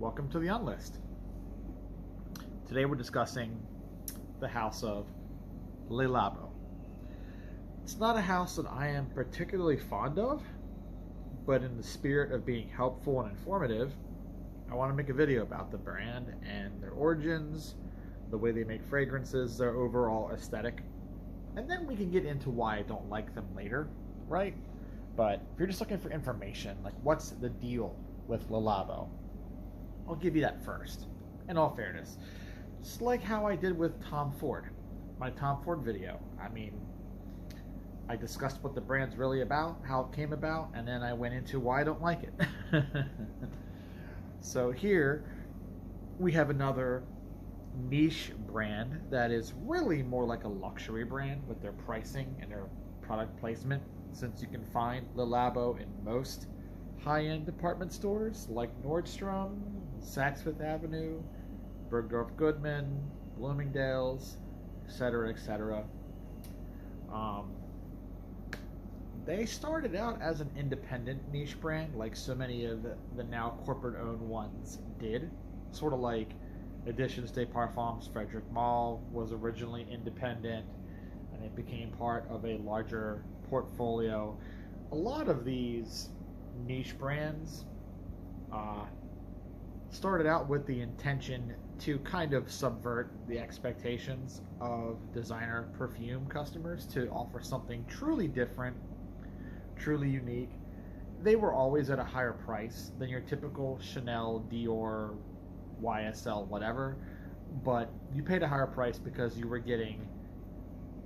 Welcome to the Unlist. Today we're discussing the house of Labo. It's not a house that I am particularly fond of, but in the spirit of being helpful and informative, I want to make a video about the brand and their origins, the way they make fragrances, their overall aesthetic, and then we can get into why I don't like them later, right? But if you're just looking for information, like what's the deal with Labo, I'll give you that first, in all fairness. Just like how I did with Tom Ford, my Tom Ford video. I mean, I discussed what the brand's really about, how it came about, and then I went into why I don't like it. So here we have another niche brand that is really more like a luxury brand with their pricing and their product placement, since you can find Labo in most high-end department stores like Nordstrom, Saks Fifth Avenue, Bergdorf Goodman, Bloomingdale's, etc., etc. They started out as an independent niche brand, like so many of the now corporate-owned ones did. Sort of like Editions de Parfums Frederic Malle was originally independent, and it became part of a larger portfolio. A lot of these niche brands started out with the intention to kind of subvert the expectations of designer perfume customers to offer something truly different, truly unique. They were always at a higher price than your typical Chanel, Dior, YSL, whatever, but you paid a higher price because you were getting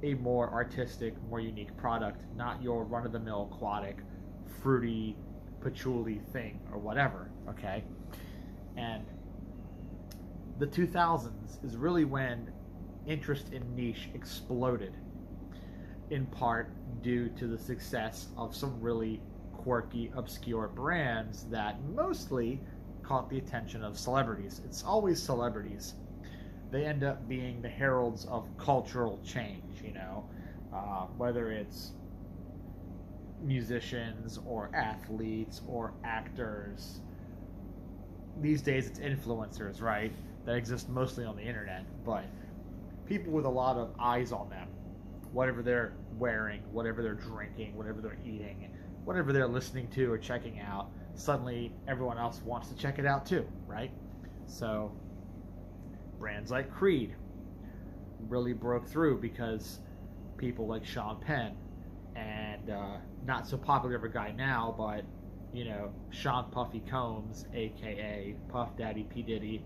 a more artistic, more unique product, not your run-of-the-mill aquatic, fruity, patchouli thing or whatever, okay? And the 2000s is really when interest in niche exploded, in part due to the success of some really quirky, obscure brands that mostly caught the attention of celebrities. It's always celebrities. They end up being the heralds of cultural change, whether it's musicians or athletes or actors. These days it's influencers, right? That exist mostly on the internet, but people with a lot of eyes on them, whatever they're wearing, whatever they're drinking, whatever they're eating, whatever they're listening to or checking out, suddenly everyone else wants to check it out too, right? So brands like Creed really broke through because people like Sean Penn and not so popular of a guy now, but Sean Puffy Combs, aka Puff Daddy P. Diddy,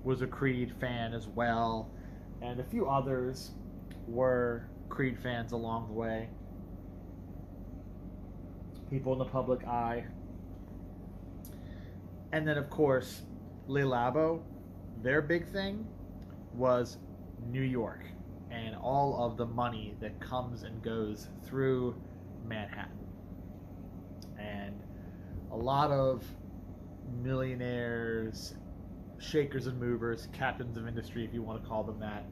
was a Creed fan as well, and a few others were Creed fans along the way. People in the public eye. And then, of course, Labo, their big thing was New York and all of the money that comes and goes through Manhattan. And a lot of millionaires, shakers and movers, captains of industry, if you want to call them that,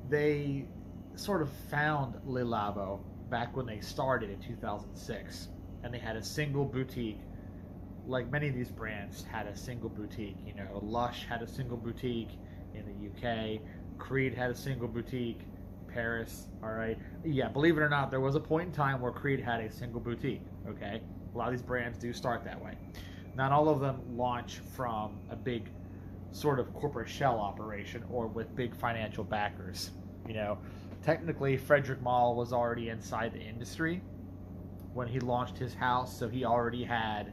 they sort of found Labo back when they started in 2006, and they had a single boutique. Like many of these brands had a single boutique. Lush had a single boutique in the UK. Creed had a single boutique. Paris, all right. Yeah, believe it or not, there was a point in time where Creed had a single boutique, okay? A lot of these brands do start that way. Not all of them launch from a big sort of corporate shell operation or with big financial backers. Technically, Frederic Malle was already inside the industry when he launched his house, so he already had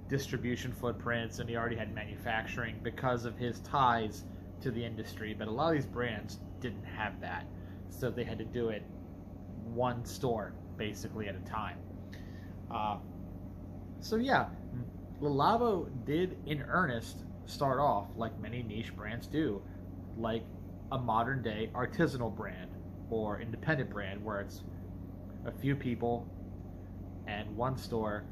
distribution footprints and he already had manufacturing because of his ties to the industry. But a lot of these brands didn't have that, so they had to do it one store basically at a time. So yeah, Labo did in earnest start off like many niche brands do, like a modern day artisanal brand or independent brand where it's a few people and one store.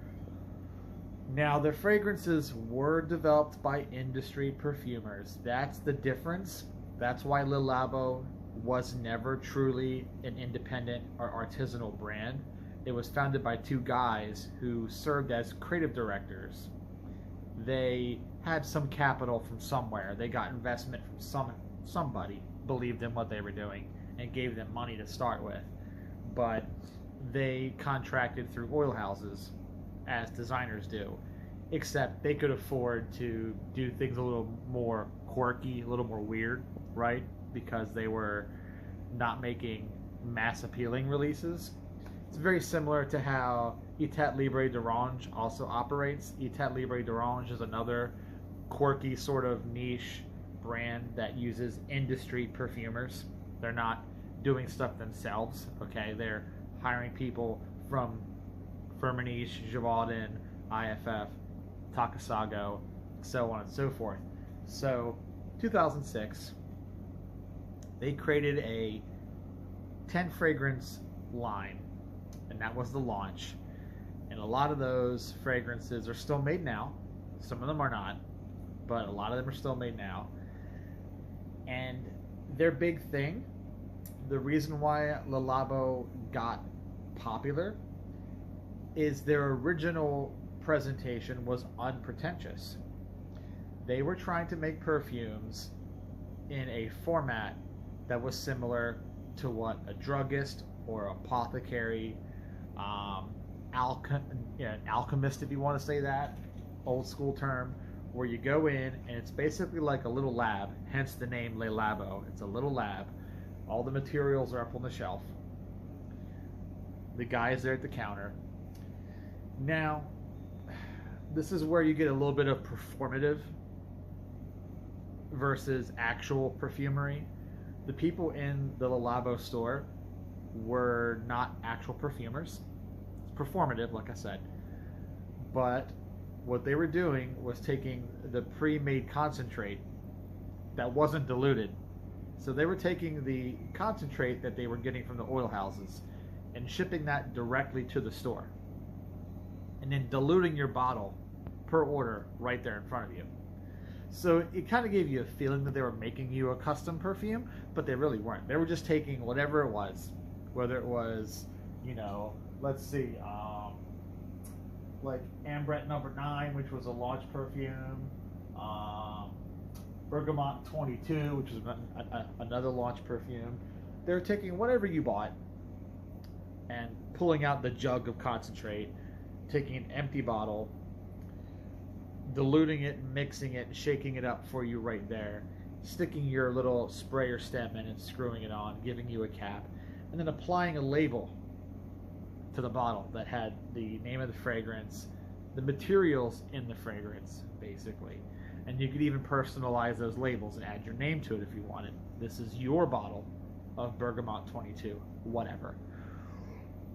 Now, the fragrances were developed by industry perfumers. That's the difference. That's why Labo was never truly an independent or artisanal brand. It was founded by two guys who served as creative directors. They had some capital from somewhere. They got investment from somebody believed in what they were doing and gave them money to start with. But they contracted through oil houses, as designers do, except they could afford to do things a little more quirky, a little more weird, right? Because they were not making mass appealing releases. It's very similar to how Etat Libre d'Orange also operates. Etat Libre d'Orange is another quirky sort of niche brand that uses industry perfumers. They're not doing stuff themselves, okay? They're hiring people from Firmenich, Givaudan, IFF, Takasago, so on and so forth. So, 2006, they created a 10 fragrance line, and that was the launch. And a lot of those fragrances are still made now. Some of them are not, but a lot of them are still made now. And their big thing, the reason why Le Labo got popular, is their original presentation was unpretentious. They were trying to make perfumes in a format that was similar to what a druggist or apothecary, alchemist, if you want to say that, old school term, where you go in and it's basically like a little lab, hence the name Le Labo. It's a little lab. All the materials are up on the shelf. The guy is there at the counter. Now, this is where you get a little bit of performative versus actual perfumery. The people in the Le Labo store were not actual perfumers. It's performative, like I said. But what they were doing was taking the pre-made concentrate that wasn't diluted. So they were taking the concentrate that they were getting from the oil houses and shipping that directly to the store. And then diluting your bottle per order right there in front of you. So it kind of gave you a feeling that they were making you a custom perfume, but they really weren't. They were just taking whatever it was, whether it was, let's see, like Ambret Number 9, which was a launch perfume, Bergamot 22, which was another launch perfume. They were taking whatever you bought and pulling out the jug of concentrate, taking an empty bottle, diluting it, mixing it, and shaking it up for you right there, sticking your little sprayer stem in and screwing it on, giving you a cap, and then applying a label to the bottle that had the name of the fragrance, the materials in the fragrance, basically. And you could even personalize those labels and add your name to it if you wanted. This is your bottle of Bergamot 22, whatever.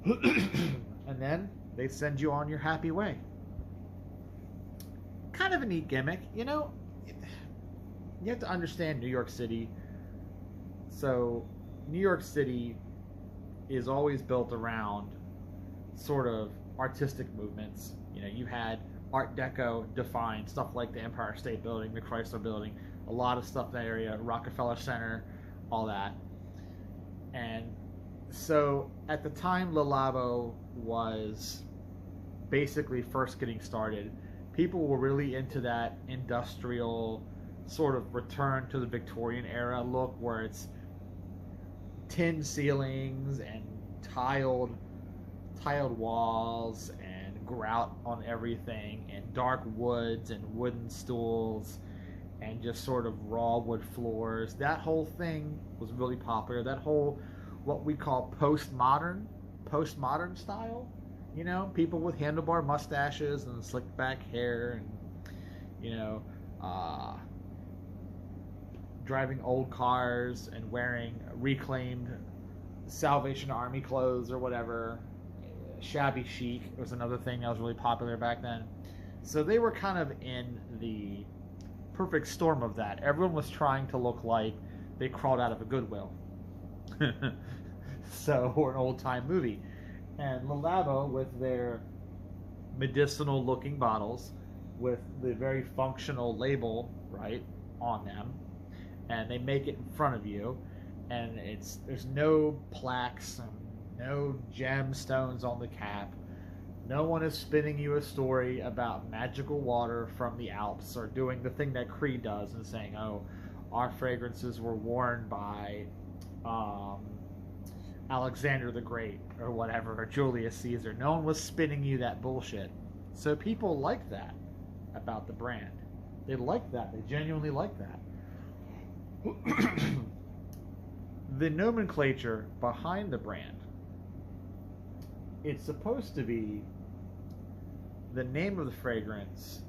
And then they send you on your happy way. Kind of a neat gimmick, you have to understand New York City. So New York City is always built around sort of artistic movements. You had Art Deco defined stuff like the Empire State Building, the Chrysler Building, a lot of stuff in that area, Rockefeller Center, all that. And so at the time Le Labo was basically first getting started, people were really into that industrial sort of return to the Victorian era look, where it's tin ceilings and tiled walls and grout on everything and dark woods and wooden stools and just sort of raw wood floors. That whole thing was really popular. That whole, what we call postmodern style. People with handlebar mustaches and slicked back hair and, driving old cars and wearing reclaimed Salvation Army clothes or whatever. Shabby chic was another thing that was really popular back then. So they were kind of in the perfect storm of that. Everyone was trying to look like they crawled out of a Goodwill. Or an old-time movie. And Le Labo, with their medicinal-looking bottles, with the very functional label, right, on them, and they make it in front of you, and there's no plaques and no gemstones on the cap. No one is spinning you a story about magical water from the Alps or doing the thing that Creed does and saying, oh, our fragrances were worn by um, Alexander the Great or whatever, or Julius Caesar. No one was spinning you that bullshit. So people like that about the brand. They like that. They genuinely like that. The nomenclature behind the brand, it's supposed to be, the name of the fragrance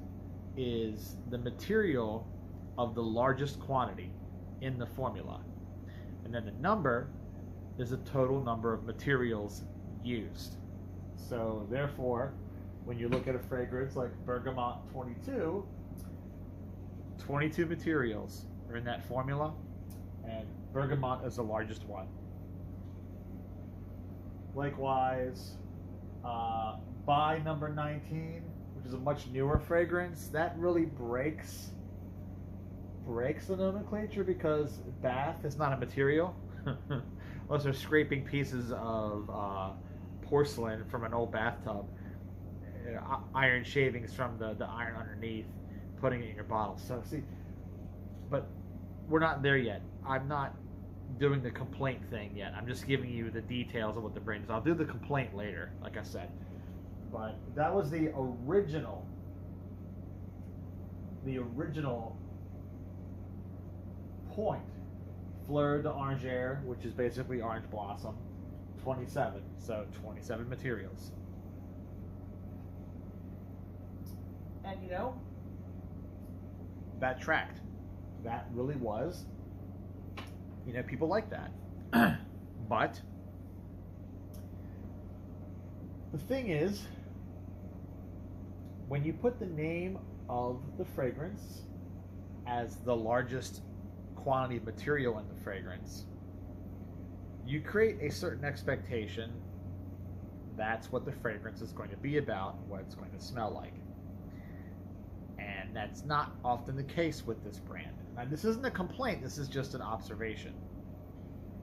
is the material of the largest quantity in the formula. And then the number is the total number of materials used. So therefore, when you look at a fragrance like Bergamot 22, 22 materials are in that formula, and bergamot is the largest one. Likewise, by number 19, which is a much newer fragrance, that really breaks the nomenclature because bath is not a material. Unless they're scraping pieces of porcelain from an old bathtub, iron shavings from the iron underneath, putting it in your bottle. So see, but we're not there yet. I'm not doing the complaint thing yet. I'm just giving you the details of what the brand is. I'll do the complaint later, like I said. But that was the original point. Fleur d'Oranger, which is basically orange blossom, 27. So 27 materials. And you know, that tracked. That really was, you know, people like that. But the thing is, when you put the name of the fragrance as the largest quantity of material in the fragrance, you create a certain expectation. That's what the fragrance is going to be about, what it's going to smell like. And that's not often the case with this brand. Now, this isn't a complaint, this is just an observation.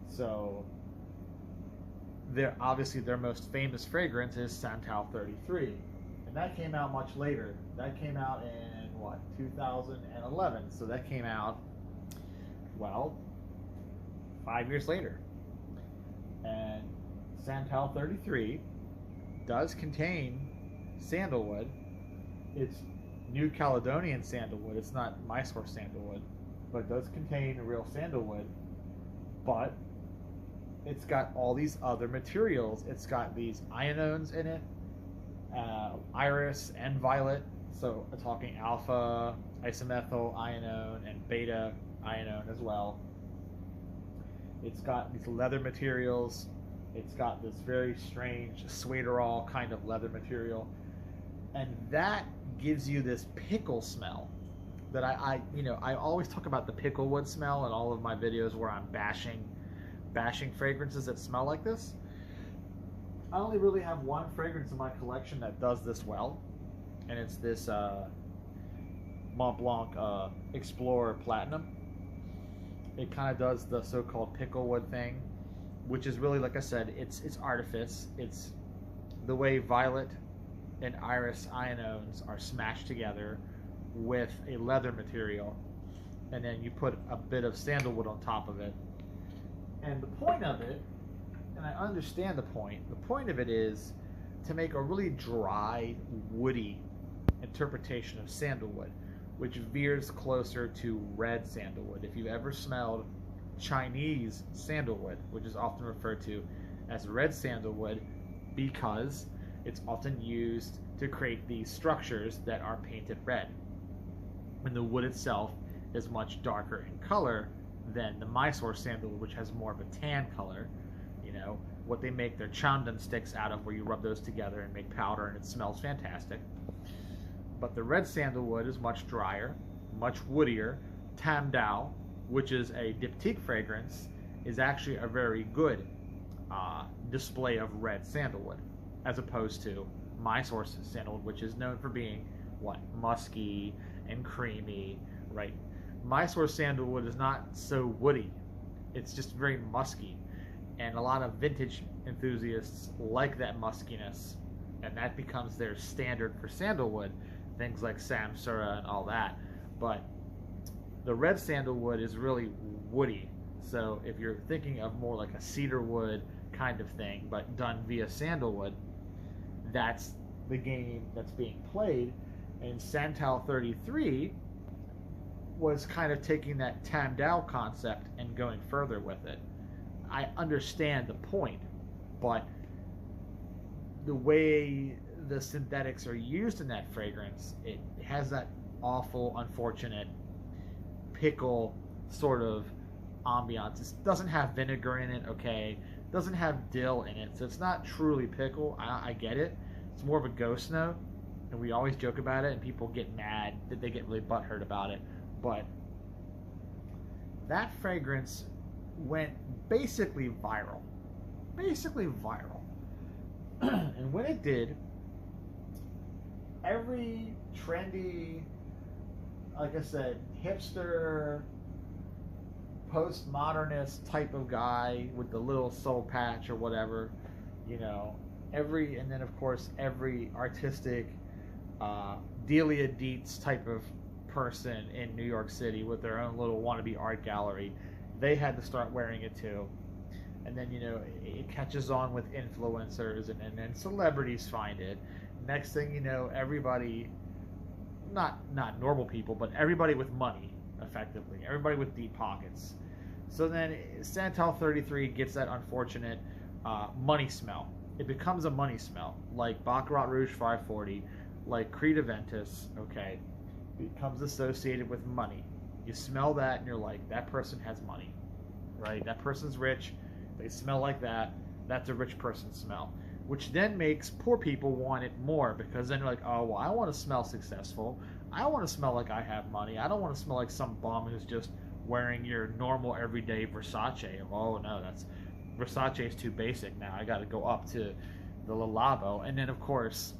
So, obviously their most famous fragrance is Santal 33. And that came out much later. That came out in, 2011. So that came out, 5 years later. And Santal 33 does contain sandalwood. It's New Caledonian sandalwood. It's not Mysore sandalwood, but it does contain real sandalwood. But it's got all these other materials. It's got these ionones in it, iris and violet. So we're talking alpha isomethyl ionone and beta ionone as well. It's got these leather materials. It's got this very strange suederol kind of leather material, and that gives you this pickle smell that I always talk about the picklewood smell in all of my videos where I'm bashing fragrances that smell like this. I only really have one fragrance in my collection that does this well, and it's this Mont Blanc Explorer Platinum. It kind of does the so-called picklewood thing, which is really, like I said, it's artifice. It's the way violet and iris ionones are smashed together with a leather material, and then you put a bit of sandalwood on top of it. And the point of it, and I understand the point of it is to make a really dry, woody interpretation of sandalwood, which veers closer to red sandalwood. If you've ever smelled Chinese sandalwood, which is often referred to as red sandalwood because it's often used to create these structures that are painted red, when the wood itself is much darker in color than the Mysore sandalwood, which has more of a tan color. You know, what they make their chandan sticks out of, where you rub those together and make powder, and it smells fantastic. But the red sandalwood is much drier, much woodier. Tam Dao, which is a diptyque fragrance, is actually a very good display of red sandalwood, as opposed to Mysore sandalwood, which is known for being musky and creamy, right? Mysore sandalwood is not so woody. It's just very musky. And a lot of vintage enthusiasts like that muskiness and that becomes their standard for sandalwood, things like Samsara and all that. But the red sandalwood is really woody. So if you're thinking of more like a cedar wood kind of thing, but done via sandalwood, that's the game that's being played. And Santal 33 was kind of taking that Tam Dao concept and going further with it. I understand the point, but the way the synthetics are used in that fragrance, it has that awful, unfortunate pickle sort of ambiance. It doesn't have vinegar in it, okay? It doesn't have dill in it, so it's not truly pickle. I get it. It's more of a ghost note, and we always joke about it, and people get mad that they get really butthurt about it. But that fragrance went basically viral. Basically viral. And when it did, every trendy, like I said, hipster, postmodernist type of guy with the little soul patch or whatever, you know, and then of course every artistic Delia Dietz type of person in New York City with their own little wannabe art gallery, they had to start wearing it too. And then, you know, it catches on with influencers, and then celebrities find it. Next thing you know, everybody, not normal people, but everybody with money, effectively, everybody with deep pockets. So then Santal 33 gets that unfortunate money smell. It becomes a money smell, like Baccarat Rouge 540, like Creed Aventus, okay? It becomes associated with money. You smell that and you're like, that person has money, right? That person's rich. They smell like that. That's a rich person smell. Which then makes poor people want it more, because then you're like, oh, well, I want to smell successful. I want to smell like I have money. I don't want to smell like some bum who's just wearing your normal everyday Versace. Oh, no, Versace is too basic now. I got to go up to the Labo. And then, of course,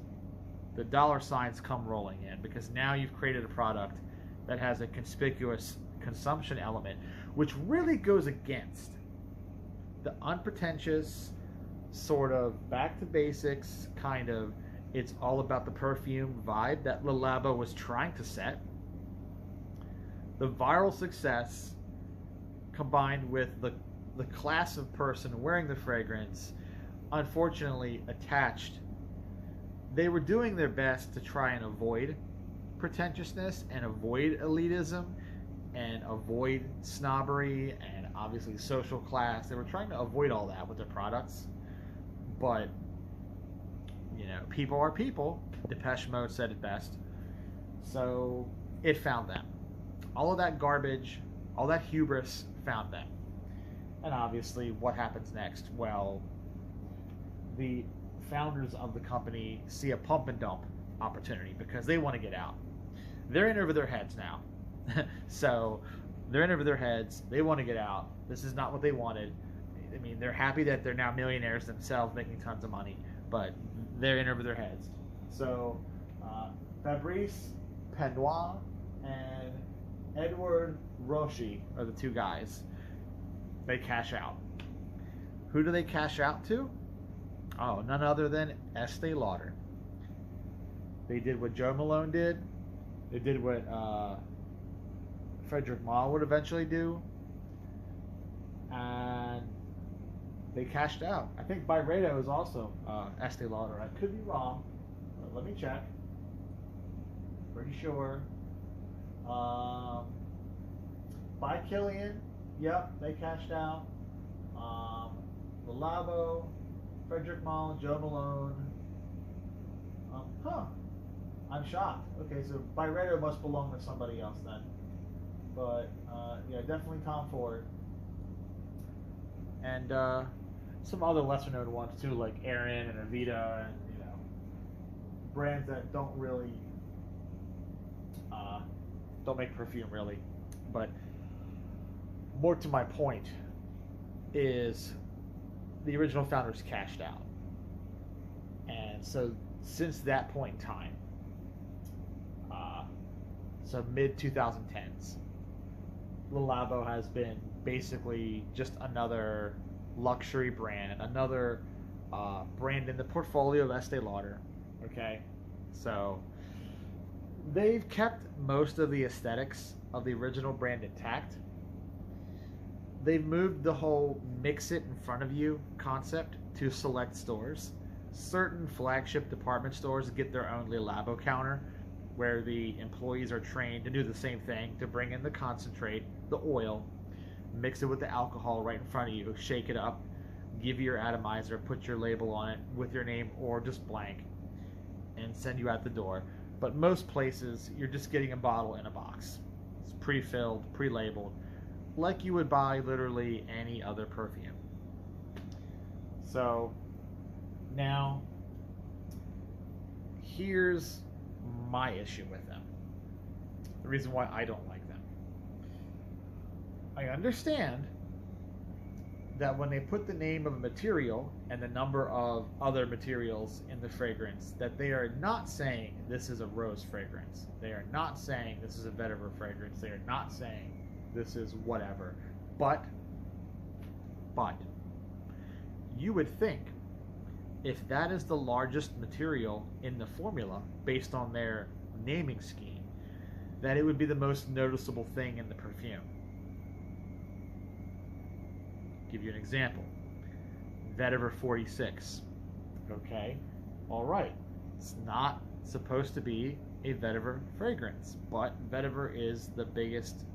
the dollar signs come rolling in, because now you've created a product that has a conspicuous consumption element, which really goes against the unpretentious, sort of back to basics kind of, it's all about the perfume vibe that Le Labo was trying to set. The viral success combined with the class of person wearing the fragrance, unfortunately attached. They were doing their best to try and avoid pretentiousness and avoid elitism and avoid snobbery and obviously social class. They were trying to avoid all that with their products. But, you know, people are people. Depeche Mode said it best. So it found them. All of that garbage, all that hubris found them. And obviously, what happens next? Well, the founders of the company see a pump and dump opportunity because they want to get out. They're in over their heads now. So they're in over their heads. They want to get out. This is not what they wanted. I mean, they're happy that they're now millionaires themselves, making tons of money, but they're in over their heads. So Fabrice Penoy and Edward Roshi are the two guys. They cash out. Who do they cash out to? Oh, none other than Estee Lauder. They did what Joe Malone did. They did what Frederick Malle would eventually do. And they cashed out. I think Byredo is also Estee Lauder. I could be wrong, but let me check. Pretty sure. By Killian, yep, they cashed out. The Labo, Frederick Malle, Joe Malone. I'm shocked. Okay, so Byredo must belong to somebody else then. But yeah, definitely Tom Ford. And some other lesser known ones too, like Erin and Avita, and you know, brands that don't really don't make perfume really. But more to my point is the original founders cashed out, and so since that point in time, so mid 2010s, Le Labo has been basically just another luxury brand, another brand in the portfolio of Estee Lauder. Okay, so they've kept most of the aesthetics of the original brand intact. They've moved the whole mix it in front of you concept to select stores. Certain flagship department stores get their own Le Labo counter where the employees are trained to do the same thing, to bring in the concentrate, the oil, mix it with the alcohol right in front of you, shake it up, give you your atomizer, put your label on it with your name or just blank, and send you out the door. But most places, you're just getting a bottle in a box. It's pre-filled, pre-labeled, like you would buy literally any other perfume. So now, here's my issue with them. The reason why I don't like them. I understand that when they put the name of a material and the number of other materials in the fragrance, that they are not saying this is a rose fragrance. They are not saying this is a vetiver fragrance. They are not saying this is whatever. But you would think if that is the largest material in the formula based on their naming scheme, that it would be the most noticeable thing in the perfume. Give you an example. Vetiver 46. Okay, all right. It's not supposed to be a vetiver fragrance, but vetiver is the biggest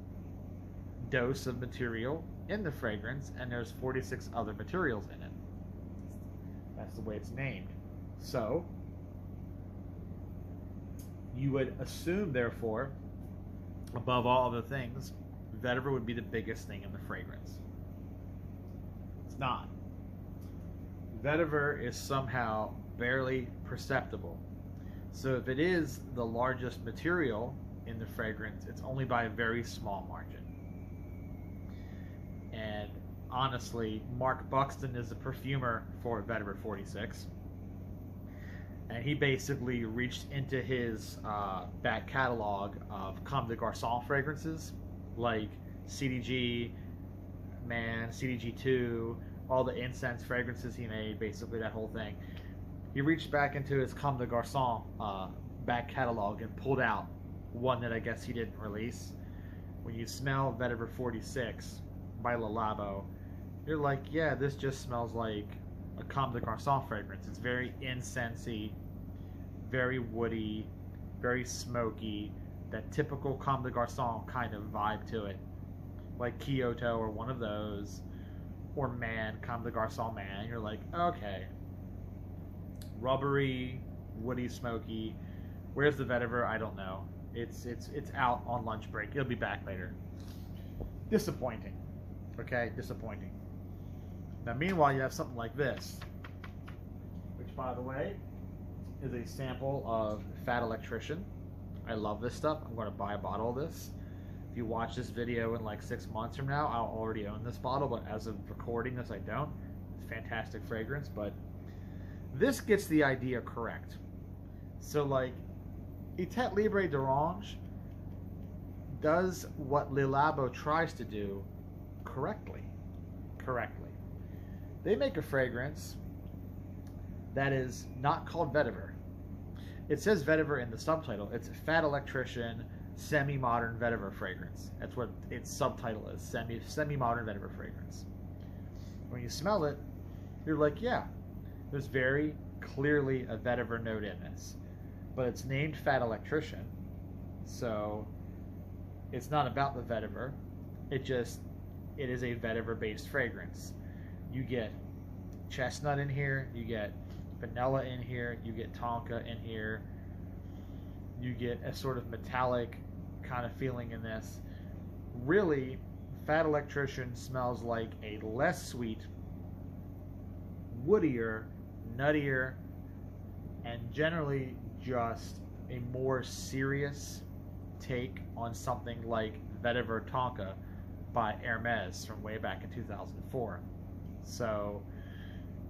dose of material in the fragrance, and there's 46 other materials in it. That's the way it's named. So you would assume, therefore, above all other things, vetiver would be the biggest thing in the fragrance. It's not. Vetiver is somehow barely perceptible. So if it is the largest material in the fragrance, it's only by a very small margin. And honestly, Mark Buxton is the perfumer for Vetiver 46. And he basically reached into his back catalog of Comme des Garçons fragrances, like CDG, Man, CDG2, all the incense fragrances he made, basically that whole thing. He reached back into his Comme des Garçons back catalog and pulled out one that I guess he didn't release. When you smell Vetiver 46 by Le Labo, you're like, yeah, this just smells like a Comme des Garçons fragrance. It's very incensey, very woody, very smoky, that typical Comme des Garçons kind of vibe to it. Like Kyoto or one of those, or Man, Comme des Garçons Man. You're like, okay. Rubbery, woody, smoky. Where's the vetiver? I don't know. It's out on lunch break. It'll be back later. Disappointing. Okay, disappointing. Now, meanwhile, you have something like this, which, by the way, is a sample of Fat Electrician. I love this stuff. I'm going to buy a bottle of this. If you watch this video in like 6 months from now, I'll already own this bottle, but as of recording this, I don't. It's fantastic fragrance, but this gets the idea correct. So, like, Etat Libre d'Orange does what Le Labo tries to do correctly. They make a fragrance that is not called vetiver. It says vetiver in the subtitle. It's Fat Electrician Semi-Modern Vetiver Fragrance. That's what its subtitle is, Semi-Modern Vetiver Fragrance. When you smell it, you're like, yeah, there's very clearly a vetiver note in this. But it's named Fat Electrician, so it's not about the vetiver. It is a vetiver-based fragrance. You get chestnut in here, you get vanilla in here, you get tonka in here, you get a sort of metallic kind of feeling in this. Really, Fat Electrician smells like a less sweet, woodier, nuttier, and generally just a more serious take on something like Vetiver Tonka by Hermes from way back in 2004. So,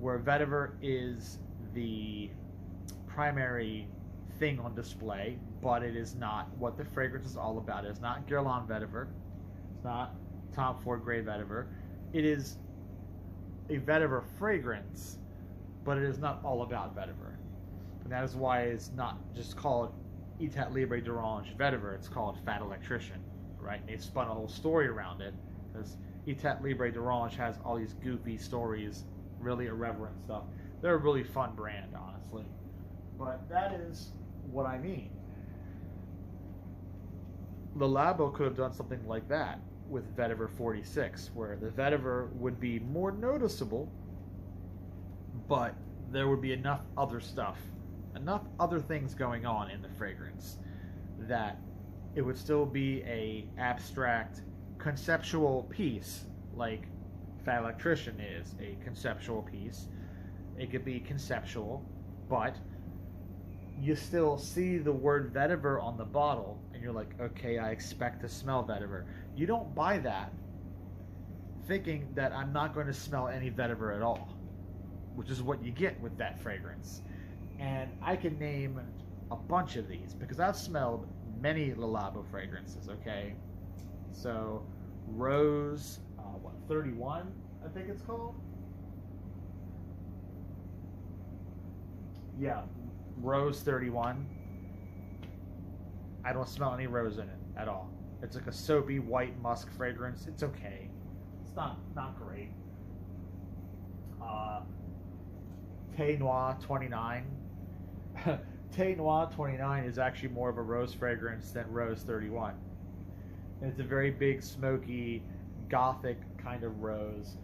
where vetiver is the primary thing on display, but it is not what the fragrance is all about. It is not Guerlain vetiver. It's not Tom Ford grade vetiver. It is a vetiver fragrance, but it is not all about vetiver. And that is why it's not just called Etat Libre d'Orange Vetiver, it's called Fat Electrician, right? And they spun a whole story around it, because Etat Libre d'Orange has all these goofy stories, really irreverent stuff. They're a really fun brand, honestly. But that is what I mean. The Labo could have done something like that with Vetiver 46, where the vetiver would be more noticeable, but there would be enough other stuff, enough other things going on in the fragrance, that it would still be a abstract, conceptual piece, like Fat Electrician is a conceptual piece. It could be conceptual, but you still see the word vetiver on the bottle, and you're like, okay, I expect to smell vetiver. You don't buy that thinking that I'm not going to smell any vetiver at all, which is what you get with that fragrance. And I can name a bunch of these because I've smelled many Le Labo fragrances, okay? So, Rose, 31, I think it's called? Yeah, Rose 31. I don't smell any rose in it at all. It's like a soapy white musk fragrance. It's okay. It's not great. Thé Noir 29. Thé Noir 29 is actually more of a rose fragrance than Rose 31. And it's a very big, smoky, gothic kind of rose.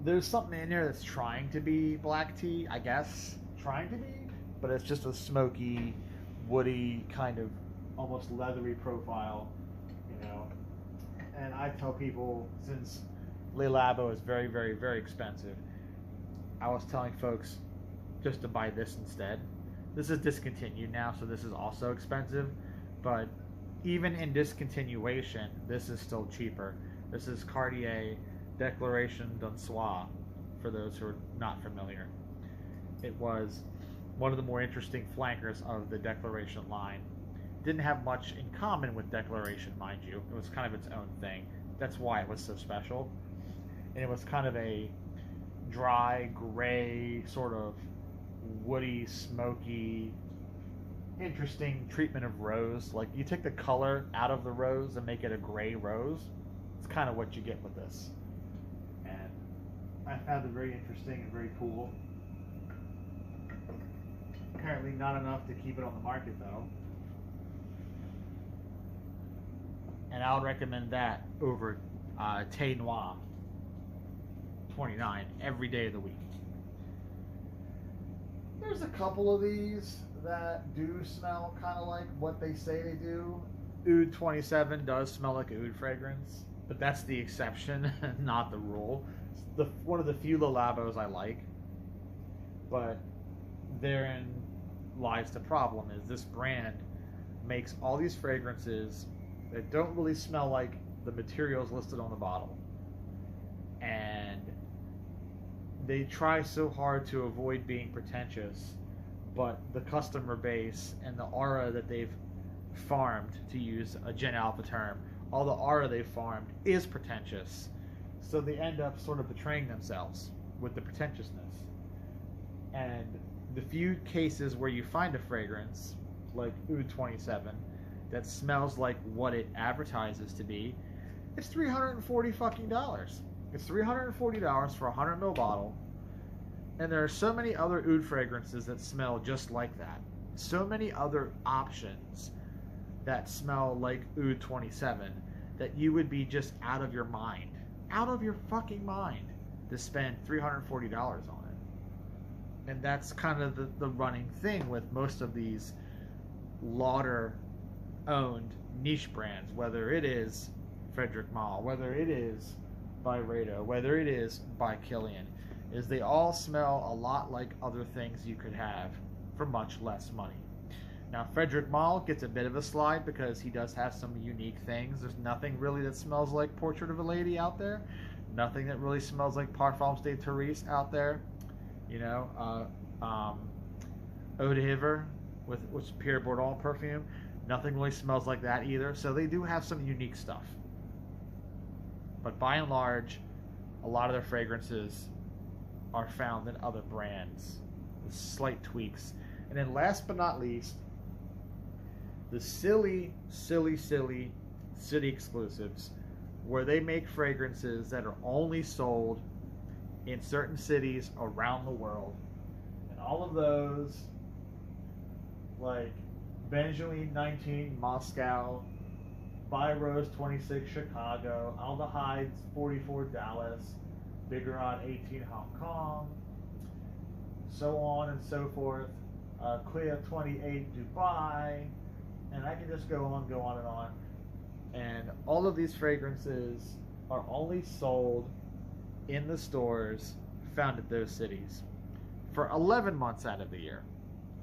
There's something in there that's trying to be black tea, I guess. Trying to be, but it's just a smoky, woody, kind of almost leathery profile, you know. And I tell people, since Le Labo is very, very, very expensive, I was telling folks just to buy this instead. This is discontinued now, so this is also expensive, but even in discontinuation, this is still cheaper. This is Cartier Declaration d'un Soir, for those who are not familiar. It was one of the more interesting flankers of the Declaration line. Didn't have much in common with Declaration, mind you. It was kind of its own thing. That's why it was so special. And it was kind of a dry, gray, sort of woody, smoky, interesting treatment of rose. Like, you take the color out of the rose and make it a gray rose. It's kind of what you get with this. And I found it very interesting and very cool. Apparently not enough to keep it on the market, though. And I would recommend that over Thé Noir 29 every day of the week. There's a couple of these that do smell kind of like what they say they do. Oud 27 does smell like oud fragrance, but that's the exception, not the rule. It's one of the few Le Labos I like, but therein lies the problem, is this brand makes all these fragrances that don't really smell like the materials listed on the bottle. And they try so hard to avoid being pretentious, but the customer base and the aura that they've farmed, to use a Gen Alpha term, all the aura they've farmed is pretentious. So they end up sort of betraying themselves with the pretentiousness. And the few cases where you find a fragrance, like Oud 27, that smells like what it advertises to be, it's $340 fucking dollars. It's $340 for a 100 ml bottle. And there are so many other oud fragrances that smell just like that. So many other options that smell like Oud 27 that you would be just out of your mind, out of your fucking mind, to spend $340 on it. And that's kind of the running thing with most of these Lauder-owned niche brands, whether it is Frederic Malle, whether it is Byredo, whether it is by Kilian, is they all smell a lot like other things you could have for much less money. Now, Frederic Malle gets a bit of a slide because he does have some unique things. There's nothing really that smells like Portrait of a Lady out there. Nothing that really smells like Parfums de Therese out there. You know, Eau de Hiver with Pierre Bourdon perfume. Nothing really smells like that either. So they do have some unique stuff. But by and large, a lot of their fragrances are found in other brands slight tweaks. And then last but not least, the silly city exclusives, where they make fragrances that are only sold in certain cities around the world. And all of those, like Benjamin 19 Moscow, By Rose 26 Chicago, Aldehydes 44 Dallas, Bigeron 18 Hong Kong, so on and so forth, Clea 28 Dubai, and I can just go on and on. And all of these fragrances are only sold in the stores found at those cities for 11 months out of the year.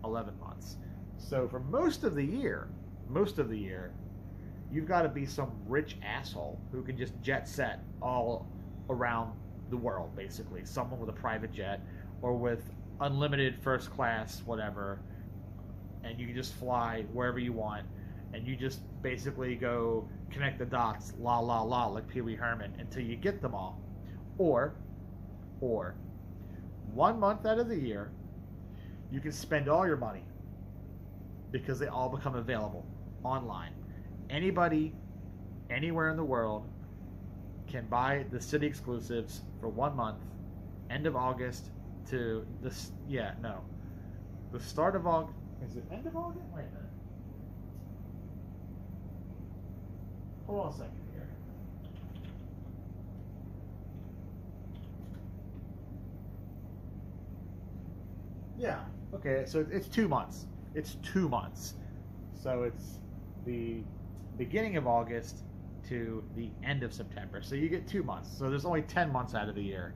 11 months. So for most of the year, you've got to be some rich asshole who can just jet set all around the world, basically. Someone with a private jet or with unlimited first class, whatever, and you can just fly wherever you want, and you just basically go connect the dots, la la la, like Pee Wee Herman, until you get them all. Or 1 month out of the year, you can spend all your money because they all become available online. Anybody, anywhere in the world can buy the city exclusives for 1 month, end of August to the start of August. Is it end of August? Wait a minute. Hold on a second here. Yeah. Okay. So it's 2 months. It's 2 months. So it's the beginning of August to the end of September. So you get 2 months. So there's only 10 months out of the year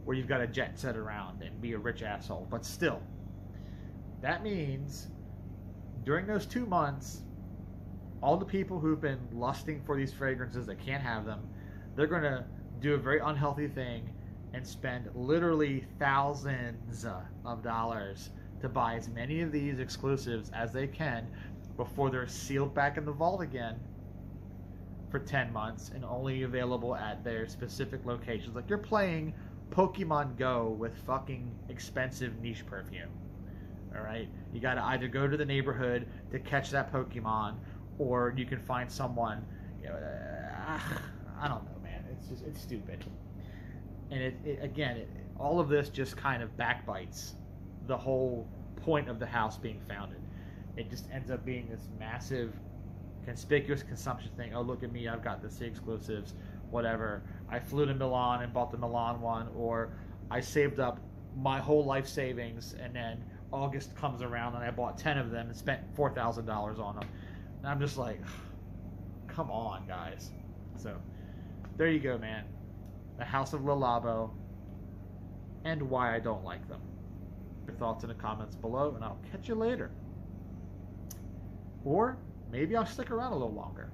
where you've got to jet set around and be a rich asshole. But still, that means during those 2 months, all the people who've been lusting for these fragrances that can't have them, they're going to do a very unhealthy thing and spend literally thousands of dollars to buy as many of these exclusives as they can before they're sealed back in the vault again for 10 months and only available at their specific locations. Like you're playing Pokemon Go with fucking expensive niche perfume. All right, you got to either go to the neighborhood to catch that Pokemon, or you can find someone. You know, I don't know, man. It's stupid. And all of this just kind of backbites the whole point of the house being founded. It just ends up being this massive, conspicuous consumption thing. Oh, look at me! I've got the C exclusives. Whatever. I flew to Milan and bought the Milan one, or I saved up my whole life savings, and then August comes around and I bought 10 of them and spent $4,000 on them. And I'm just like, come on, guys. So there you go, man. The House of Labo and why I don't like them. Your thoughts in the comments below, and I'll catch you later. Or maybe I'll stick around a little longer.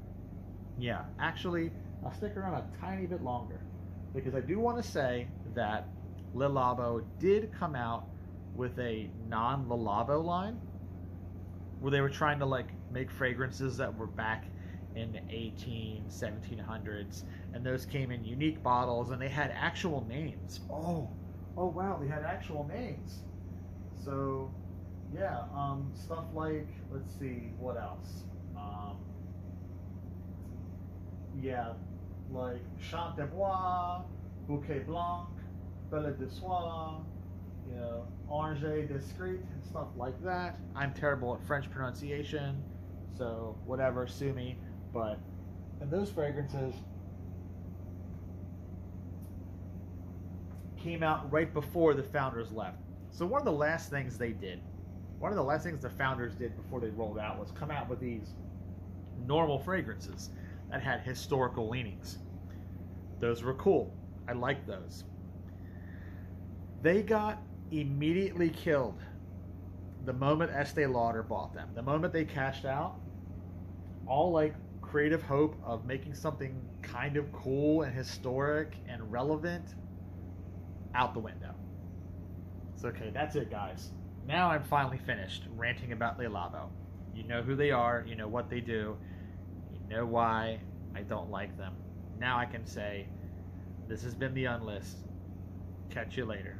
Yeah, actually, I'll stick around a tiny bit longer, because I do want to say that Le Labo did come out with a non-Le Labo line, where they were trying to like make fragrances that were back in the 1700s, and those came in unique bottles, and they had actual names. Oh wow, they had actual names. So yeah, stuff like, let's see, what else? Yeah, like Chant de Bois, Bouquet Blanc, Belle de Soie, you know, Orange Discreet, and stuff like that. I'm terrible at French pronunciation, so whatever, sue me. But, and those fragrances came out right before the founders left. So one of the last things they did, one of the last things the founders did before they rolled out, was come out with these normal fragrances that had historical leanings. Those were cool. I liked those. They got immediately killed the moment Estee Lauder bought them. The moment they cashed out, all like creative hope of making something kind of cool and historic and relevant, out the window. So okay, that's it, guys. Now I'm finally finished ranting about Le Labo. You know who they are, you know what they do, you know why I don't like them. Now I can say, this has been the Unlist. Catch you later.